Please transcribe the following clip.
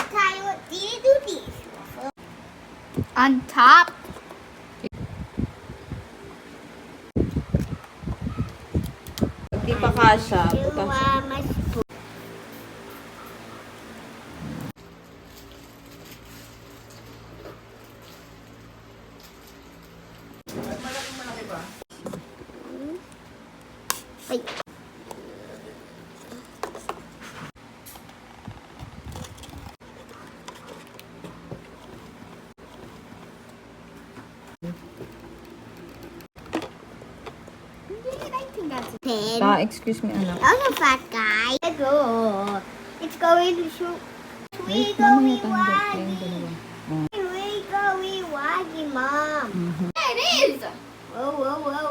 Tyler, do you do these? On top. Hindi pa kasha. You Butas. are my spoon. Ay. I think that's it. Pen. Excuse me, anak. Also fat guy. Go. It's going to shoot. We go, Mami, we natanggal pa yung waggy. dalawa. We go, we waggy, Mom. It is. Whoa, whoa, whoa,